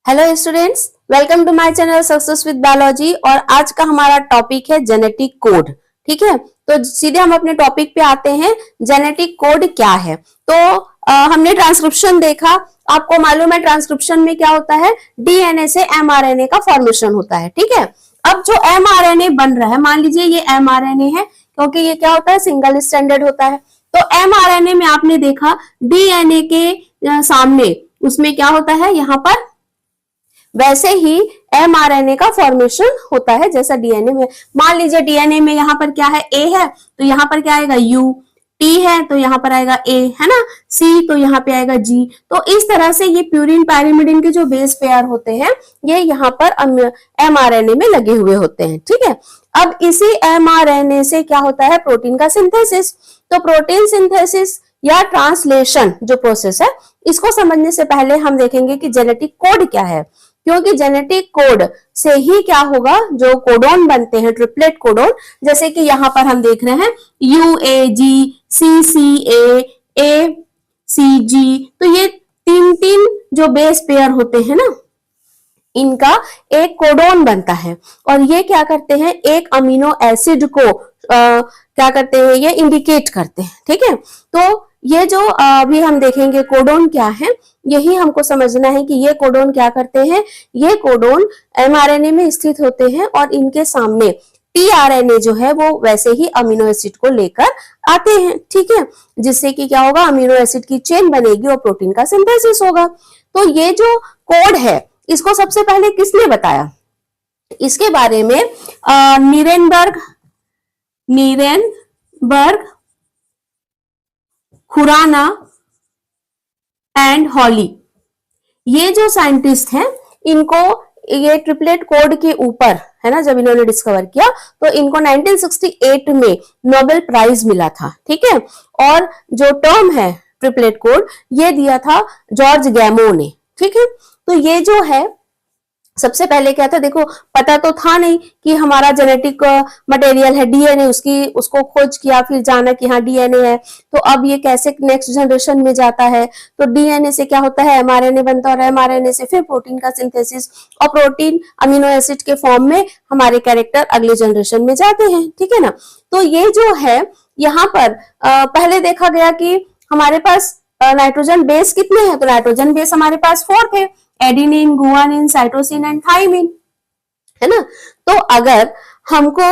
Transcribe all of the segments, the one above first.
Hello students, welcome to my channel success with biology. और आज का हमारा टॉपिक है जेनेटिक कोड। ठीक है, तो सीधे हम अपने टॉपिक पे आते हैं। जेनेटिक कोड क्या है? तो हमने ट्रांसक्रिप्शन देखा। आपको मालूम है ट्रांसक्रिप्शन में क्या होता है? डीएनए से एमआरएनए का फॉर्मेशन होता है। ठीक है, अब जो एमआरएनए बन रहा है, मान लीजिए ये एमआरएनए है, क्योंकि ये क्या होता है? सिंगल स्टैंडर्ड होता है। तो एमआरएनए में आपने देखा डीएनए के सामने उसमें क्या होता है? यहाँ पर वैसे ही एमआरएनए का फॉर्मेशन होता है जैसा डीएनए में। मान लीजिए डीएनए में यहाँ पर क्या है? ए है, तो यहाँ पर क्या आएगा? यू। टी है तो यहाँ पर आएगा ए, है ना? सी तो यहाँ पे आएगा जी। तो इस तरह से ये प्यूरिन पायरिमिडिन के जो बेस पेयर होते हैं ये यहाँ पर एमआरएनए में लगे हुए होते हैं। ठीक है, अब इसी एमआरएनए से क्या होता है? प्रोटीन का सिंथेसिस। तो प्रोटीन सिंथेसिस या ट्रांसलेशन जो प्रोसेस है, इसको समझने से पहले हम देखेंगे कि जेनेटिक कोड क्या है। क्योंकि जेनेटिक कोड से ही क्या होगा? जो कोडोन बनते हैं, ट्रिपलेट कोडोन, जैसे कि यहाँ पर हम देख रहे हैं UAG, CCA, ACG, तो ये तीन तीन जो बेस पेयर होते हैं ना, इनका एक कोडोन बनता है। और ये क्या करते हैं? एक अमीनो एसिड को क्या करते हैं? ये इंडिकेट करते हैं। ठीक है, तो ये जो अभी हम देखेंगे कोडोन क्या है, यही हमको समझना है कि ये कोडोन क्या करते हैं। ये कोडोन एमआरएनए में स्थित होते हैं और इनके सामने टीआरएनए जो है वो वैसे ही अमीनो एसिड को लेकर आते हैं। ठीक है, जिससे कि क्या होगा? अमीनो एसिड की चेन बनेगी और प्रोटीन का सिंथेसिस होगा। तो ये जो कोड है, इसको सबसे पहले किसने बताया? इसके बारे में नीरेनबर्ग, खुराना एंड हॉली, ये जो साइंटिस्ट हैं, इनको ये ट्रिपलेट कोड के ऊपर, है ना, जब इन्होंने डिस्कवर किया तो इनको 1968 में नोबेल प्राइज मिला था। ठीक है, और जो टर्म है ट्रिपलेट कोड, ये दिया था जॉर्ज गैमो ने। ठीक है, तो ये जो है सबसे पहले क्या था? देखो, पता तो था नहीं कि हमारा जेनेटिक मटेरियल है डीएनए, उसको खोज किया, फिर जाना कि हाँ डीएनए है। तो अब ये कैसे नेक्स्ट जनरेशन में जाता है? तो डीएनए से क्या होता है? एमआरएनए बनता है, और एमआरएनए से फिर प्रोटीन का सिंथेसिस, और प्रोटीन अमीनो एसिड के फॉर्म में हमारे कैरेक्टर अगले जनरेशन में जाते हैं। ठीक है ना? तो ये जो है यहाँ पर पहले देखा गया कि हमारे पास नाइट्रोजन बेस कितने हैं? तो नाइट्रोजन बेस हमारे पास 4 थे, adenine, guanine, cytosine and thymine, है ना? तो अगर हमको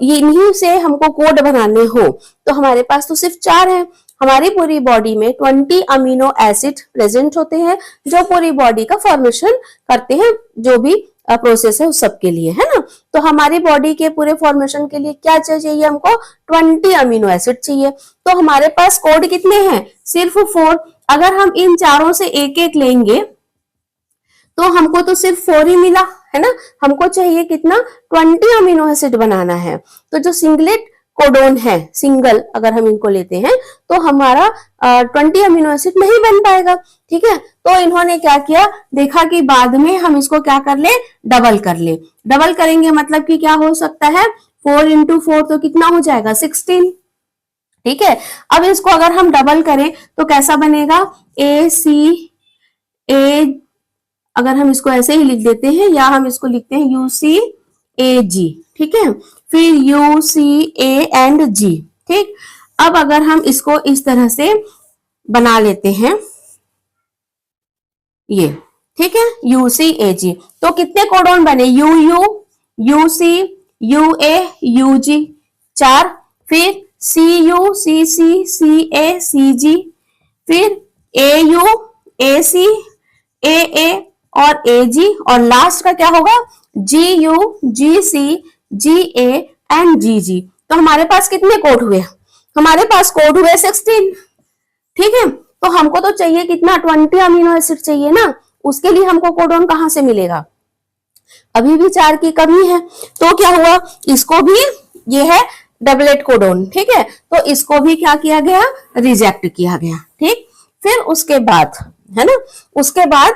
इन्हीं से हमको कोड बनाने हो तो हमारे पास तो सिर्फ 4 है। हमारी पूरी बॉडी में 20 अमीनो एसिड प्रेजेंट होते हैं जो पूरी बॉडी का फॉर्मेशन करते हैं, जो भी प्रोसेस है उस सब के लिए, है ना? तो हमारी बॉडी के पूरे फॉर्मेशन के लिए क्या चाहिए? हमको 20 अमीनो एसिड चाहिए। तो हमारे पास कोड कितने हैं? सिर्फ 4। अगर हम इन चारों से एक एक लेंगे तो हमको तो सिर्फ 4 ही मिला, है ना? हमको चाहिए कितना? 20 अमीनो एसिड बनाना है। तो जो सिंगलेट कोडोन है, सिंगल अगर हम इनको लेते हैं तो हमारा 20 अमीनो एसिड नहीं बन पाएगा। ठीक है, तो इन्होंने क्या किया? देखा कि बाद में हम इसको क्या कर ले? डबल कर ले। डबल करेंगे मतलब कि क्या हो सकता है? 4 into 4 तो कितना हो जाएगा? 16। ठीक है, अब इसको अगर हम डबल करें तो कैसा बनेगा? ACA, अगर हम इसको ऐसे ही लिख देते हैं, या हम इसको लिखते हैं UCAG। ठीक है, फिर UCA एंड G। ठीक, अब अगर हम इसको इस तरह से बना लेते हैं ये, ठीक है, UCAG, तो कितने कोडोन बने? UU, UC, UA, UG 4, फिर CU, CC, CA, CG, फिर AU, AC, AA और AG, और लास्ट का क्या होगा? GU, GC, GA and GG। तो हमारे पास कितने कोड हुए? हमारे पास कोड हुए 16। ठीक है, तो हमको तो चाहिए कितना? 20 अमीनो एसिड चाहिए ना। उसके लिए हमको कोडोन कहां से मिलेगा? अभी भी 4 की कमी है। तो क्या हुआ? इसको भी, ये है डबलेट कोडोन। ठीक है, तो इसको भी क्या किया गया? रिजेक्ट किया गया। ठीक, फिर उसके बाद, है ना, उसके बाद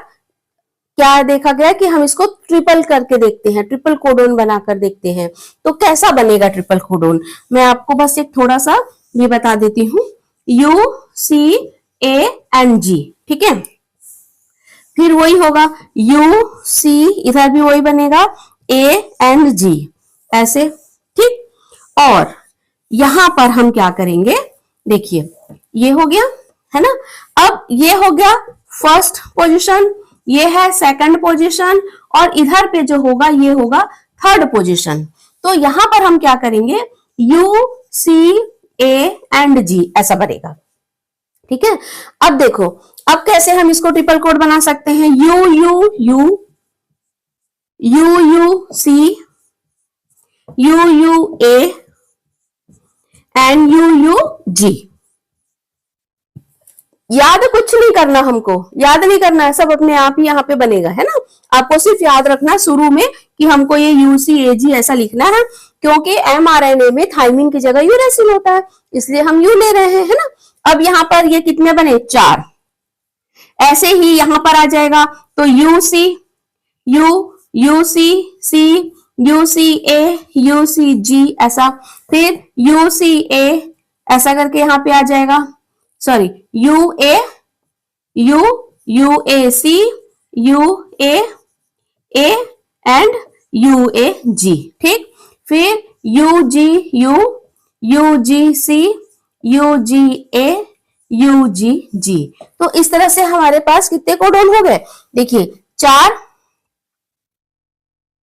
क्या देखा गया कि हम इसको ट्रिपल करके देखते हैं, ट्रिपल कोडोन बनाकर देखते हैं। तो कैसा बनेगा ट्रिपल कोडोन? मैं आपको बस एक थोड़ा सा ये बता देती हूँ। UCA and G। ठीक है, फिर वही होगा यू सी, इधर भी वही बनेगा ए एंड जी, ऐसे, ठीक। और यहां पर हम क्या करेंगे, देखिए ये हो गया है ना। अब ये हो गया फर्स्ट पोजीशन, ये है सेकंड पोजीशन, और इधर पे जो होगा ये होगा थर्ड पोजीशन। तो यहां पर हम क्या करेंगे, यू सी ए एंड जी ऐसा बनेगा, ठीक है। अब देखो, अब कैसे हम इसको ट्रिपल कोड बना सकते हैं, U U U, U U C, U U A and U U G. याद कुछ नहीं करना, हमको याद नहीं करना है, सब अपने आप ही यहाँ पे बनेगा, है ना। आपको सिर्फ याद रखना शुरू में कि हमको ये यूसीएजी ऐसा लिखना है, क्योंकि एमआरएनए में थाइमिन की जगह यूरेसिल होता है, इसलिए हम यू ले रहे हैं, है ना। अब यहाँ पर ये कितने बने, 4। ऐसे ही यहां पर आ जाएगा, तो U C U, U C C, U C A, U C G ऐसा, फिर यूसी ए ऐसा करके यहाँ पे आ जाएगा, sorry U A U, U A C, U A and U A G, ठीक। फिर U G U, U G C, U G A, U G G. तो इस तरह से हमारे पास कितने कोडोन हो गए, देखिए 4,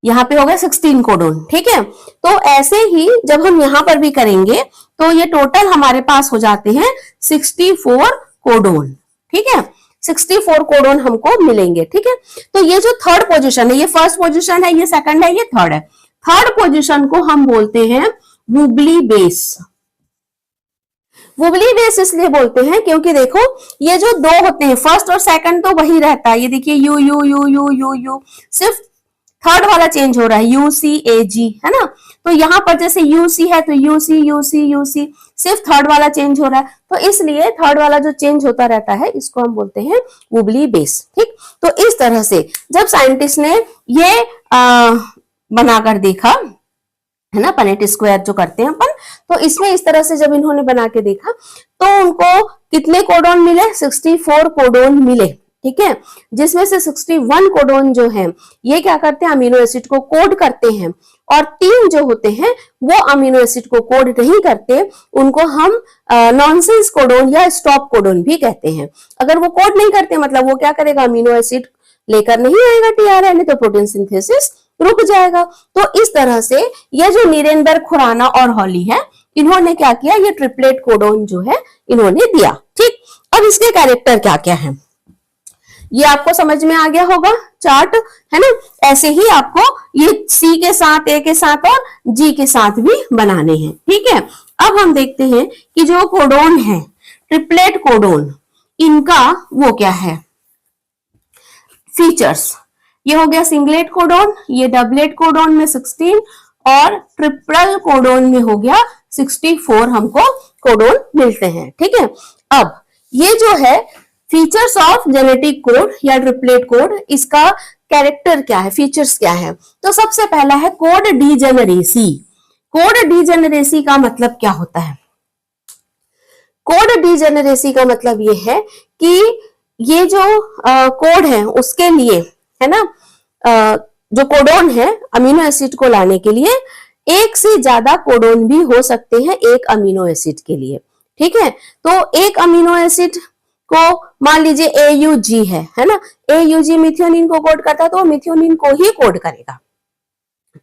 यहाँ पे हो गया 16 कोडोन, ठीक है। तो ऐसे ही जब हम यहाँ पर भी करेंगे तो ये टोटल हमारे पास हो जाते हैं 64 कोडोन, ठीक है। 64 कोडोन हमको मिलेंगे, ठीक है। तो ये जो थर्ड पोजीशन है, ये फर्स्ट पोजीशन है, ये सेकंड है, ये थर्ड है। थर्ड पोजीशन को हम बोलते हैं वुबली बेस। वुबली बेस इसलिए बोलते हैं क्योंकि देखो ये जो दो होते हैं, फर्स्ट और सेकंड तो वही रहता है, ये देखिए you U U U U you, सिर्फ थर्ड वाला चेंज हो रहा है, यू सी ए जी, है ना। तो यहाँ पर जैसे यू सी है तो U C U C U C, सिर्फ थर्ड वाला चेंज हो रहा है, तो इसलिए थर्ड वाला जो चेंज होता रहता है इसको हम बोलते हैं वुबली बेस, ठीक। तो इस तरह से जब साइंटिस्ट ने ये बनाकर देखा, है ना, पनेट स्क्वायर जो करते हैं अपन, तो इसमें इस तरह से जब इन्होंने बना के देखा तो उनको कितने कोडोन मिले, 64 कोडोन मिले, ठीक है। जिसमें से 61 कोडोन जो है ये क्या करते हैं, अमीनो एसिड को कोड करते हैं, और 3 जो होते हैं वो अमीनो एसिड को कोड नहीं करते, उनको हम नॉनसेंस कोडोन या स्टॉप कोडोन भी कहते हैं। अगर वो कोड नहीं करते मतलब वो क्या करेगा, अमीनो एसिड लेकर नहीं आएगा टीआरएनए, तो प्रोटीन सिंथेसिस रुक जाएगा। तो इस तरह से ये जो नीरेनबर्ग, खुराना और हॉली है, इन्होंने क्या किया, ये ट्रिपलेट कोडोन जो है इन्होंने दिया, ठीक। अब इसके कैरेक्टर क्या क्या है ये आपको समझ में आ गया होगा, चार्ट है ना। ऐसे ही आपको ये सी के साथ, ए के साथ और जी के साथ भी बनाने हैं, ठीक है। अब हम देखते हैं कि जो कोडोन है, ट्रिपलेट कोडोन, इनका वो क्या है, फीचर्स। ये हो गया सिंगलेट कोडोन, ये डबलेट कोडोन में 16 और ट्रिपल कोडोन में हो गया 64 हमको कोडोन मिलते हैं, ठीक है। अब ये जो है फीचर्स ऑफ जेनेटिक कोड या ट्रिपलेट कोड, इसका कैरेक्टर क्या है, फीचर्स क्या है। तो सबसे पहला है कोड डीजेनरेसी। कोड डीजेनरेसी का मतलब क्या होता है, कोड डीजेनरेसी का मतलब ये है कि ये जो कोड है उसके लिए, है ना, जो कोडोन है अमीनो एसिड को लाने के लिए एक से ज्यादा कोडोन भी हो सकते हैं एक अमीनो एसिड के लिए, ठीक है। तो एक अमीनो एसिड को मान लीजिए AUG है ना, AUG मिथियोनिन को कोड करता है तो मिथियोनिन को ही कोड करेगा,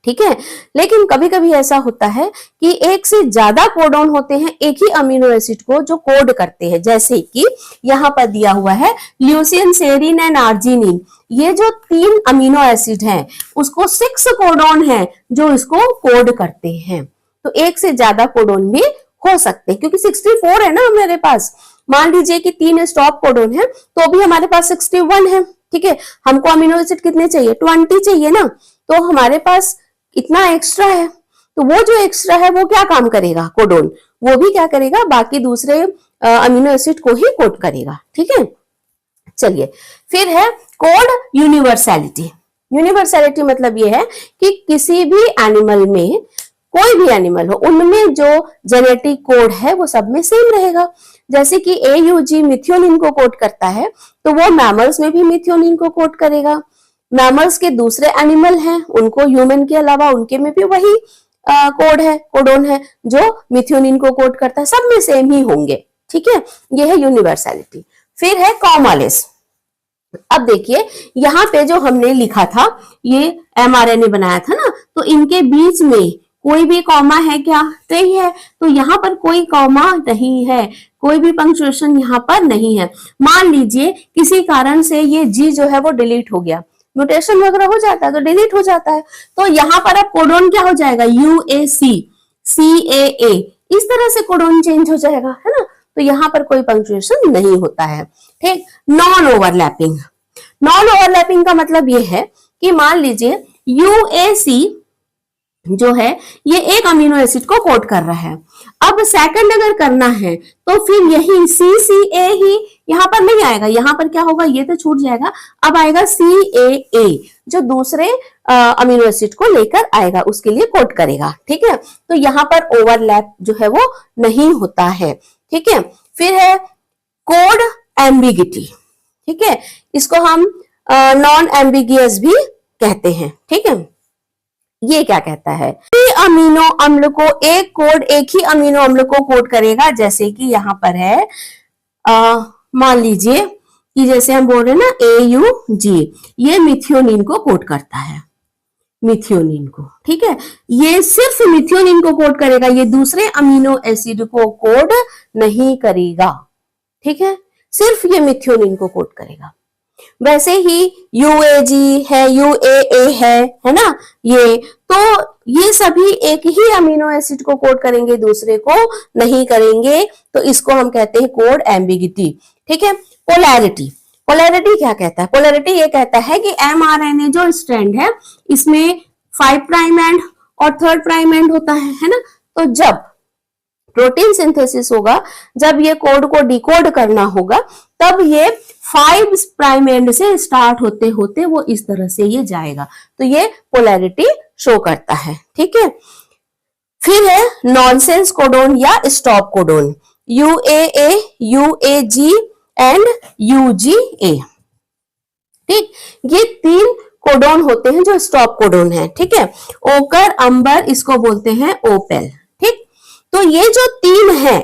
ठीक है। लेकिन कभी कभी ऐसा होता है कि एक से ज्यादा कोडोन होते हैं एक ही अमीनो एसिड को जो कोड करते हैं, जैसे कि यहाँ पर दिया हुआ है ल्यूसीन, सेरीन एंड आर्जिनिन, ये जो 3 अमीनो एसिड हैं उसको 6 कोडोन है जो इसको कोड करते हैं। तो एक से ज्यादा कोडोन भी हो सकते हैं, क्योंकि 64 है ना मेरे पास। मान लीजिए कि 3 स्टॉप कोडोन है तो भी हमारे पास 61 है, ठीक है। हमको अमीनो एसिड कितने चाहिए, 20 चाहिए ना, तो हमारे पास इतना एक्स्ट्रा है। तो वो जो एक्स्ट्रा है वो क्या काम करेगा, कोडोन, वो भी क्या करेगा, बाकी दूसरे अमीनो एसिड को ही कोड करेगा, ठीक है। चलिए, फिर है कोड यूनिवर्सैलिटी। यूनिवर्सैलिटी मतलब ये है कि किसी भी एनिमल में कोई भी एनिमल हो, उनमें जो जेनेटिक कोड है वो सब में सेम रहेगा। जैसे कि AUG मिथियोनिन को कोड करता है, तो वो मैमल्स में भी मिथियोनिन को कोड करेगा। मैमल्स के दूसरे एनिमल हैं, उनको ह्यूमन के अलावा उनके में भी वही कोड है, कोडोन है जो मिथियोनिन को कोड करता है, सब में सेम ही होंगे। ठीक है, ये है यूनिवर्सैलिटी। फिर है कॉमालेस। अब देखिए यहाँ पे जो हमने लिखा था, ये mRNA बनाया था ना, तो इनके बीच में कोई भी कॉमा है क्या? नहीं है। तो यहाँ पर कोई कॉमा नहीं है, कोई भी पंक्चुएशन यहाँ पर नहीं है। मान लीजिए किसी कारण से ये G जो है वो डिलीट हो गया, म्यूटेशन वगैरह हो जाता है तो डिलीट हो जाता है, तो यहाँ पर अब कोडोन क्या हो जाएगा? UAC CAA, इस तरह से कोडोन चेंज हो जाएगा, है ना। तो यहाँ पर कोई पंक्चुएशन नहीं होता है। ठीक। Non overlapping. नॉन ओवरलैपिंग का मतलब ये है कि मान लीजिए UAC जो है ये एक अमीनो एसिड को कोड कर रहा है, अब सेकंड अगर करना है तो फिर यही CCA ही यहाँ पर नहीं आएगा, यहाँ पर क्या होगा? ये तो छूट जाएगा, अब आएगा CAA जो दूसरे अमीनो एसिड को लेकर आएगा, उसके लिए कोड करेगा। ठीक है, तो यहाँ पर ओवरलैप जो है वो नहीं होता है। ठीक है, फिर है कोड एम्बिगिटी। ठीक है, इसको हम नॉन एम्बिगियस भी कहते हैं। ठीक है, ये क्या कहता है? अमीनो अम्ल को एक कोड एक ही अमीनो अम्ल को कोड करेगा। जैसे कि यहाँ पर है मान लीजिए कि जैसे हम बोल रहे हैं ना AUG, ये मिथियोनिन को कोड करता है, मिथियोनिन को। ठीक है, ये सिर्फ मिथियोनिन को कोड करेगा, ये दूसरे अमीनो एसिड को कोड नहीं करेगा। ठीक है, सिर्फ ये मिथियोनिन को कोड करेगा। वैसे ही UAG है, UAA है ना, ये तो ये सभी एक ही अमीनो एसिड को कोड करेंगे, दूसरे को नहीं करेंगे, तो इसको हम कहते हैं कोड एम्बिगिटी। ठीक है, पोलैरिटी। पोलैरिटी क्या कहता है? पोलैरिटी ये कहता है कि mRNA जो स्ट्रैंड है इसमें 5 प्राइम एंड और 3rd प्राइम एंड होता है ना, तो जब प्रोटीन सिंथेसिस होगा, जब ये कोड को डिकोड करना होगा, तब ये 5 प्राइम एंड से स्टार्ट होते होते वो इस तरह से ये जाएगा, तो ये पोलैरिटी शो करता है। ठीक है, फिर है नॉनसेंस कोडोन या stop codon, UAA, UAG and UGA। ठीक, ये 3 कोडोन होते हैं जो स्टॉप कोडोन है। ठीक है, ओकर, अंबर, इसको बोलते हैं ओपेल। ठीक, तो ये जो 3 है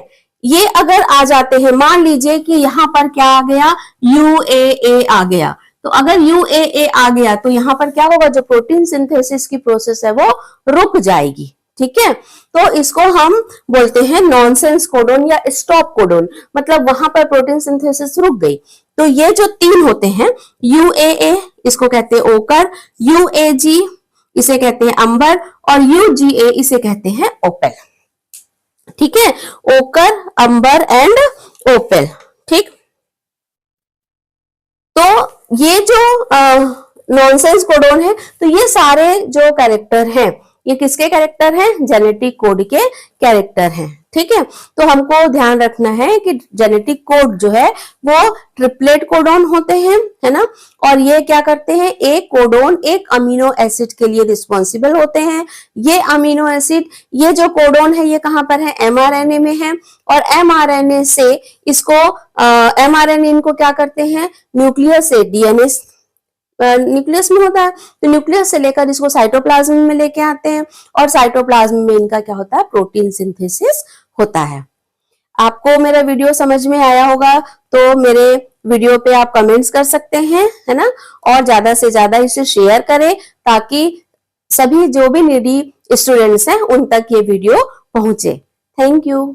ये अगर आ जाते हैं, मान लीजिए कि यहाँ पर क्या आ गया? UAA आ गया, तो अगर UAA आ गया तो यहाँ पर क्या होगा? जो प्रोटीन सिंथेसिस की प्रोसेस है वो रुक जाएगी। ठीक है, तो इसको हम बोलते हैं नॉनसेंस कोडोन या स्टॉप कोडोन, मतलब वहां पर प्रोटीन सिंथेसिस रुक गई। तो ये जो 3 होते हैं, UAA इसको कहते हैं ओकर, UAG इसे कहते हैं अंबर, और UGA इसे कहते हैं ओपेल। ठीक है, ओकर, अंबर एंड ओपेल। ठीक, तो ये जो नॉनसेंस कोडोन है, तो ये सारे जो कैरेक्टर हैं ये किसके कैरेक्टर हैं? जेनेटिक कोड के कैरेक्टर हैं। ठीक है, तो हमको ध्यान रखना है कि जेनेटिक कोड जो है वो ट्रिपलेट कोडोन होते हैं, है ना, और ये क्या करते हैं? एक कोडोन एक अमीनो एसिड के लिए रिस्पॉन्सिबल होते हैं। ये अमीनो एसिड, ये जो कोडोन है ये कहाँ पर है? mRNA में है, और mRNA से इसको mRNA इनको क्या करते हैं? न्यूक्लियस से DNA न्यूक्लियस में होता है, तो न्यूक्लियस से लेकर इसको साइटोप्लाज्म में लेके आते हैं, और साइटोप्लाज्म में इनका क्या होता है? प्रोटीन सिंथेसिस होता है। आपको मेरा वीडियो समझ में आया होगा तो मेरे वीडियो पे आप कमेंट्स कर सकते हैं, है ना, और ज्यादा से ज्यादा इसे शेयर करें ताकि सभी जो भी नीडी स्टूडेंट्स हैं उन तक ये वीडियो पहुंचे। Thank you.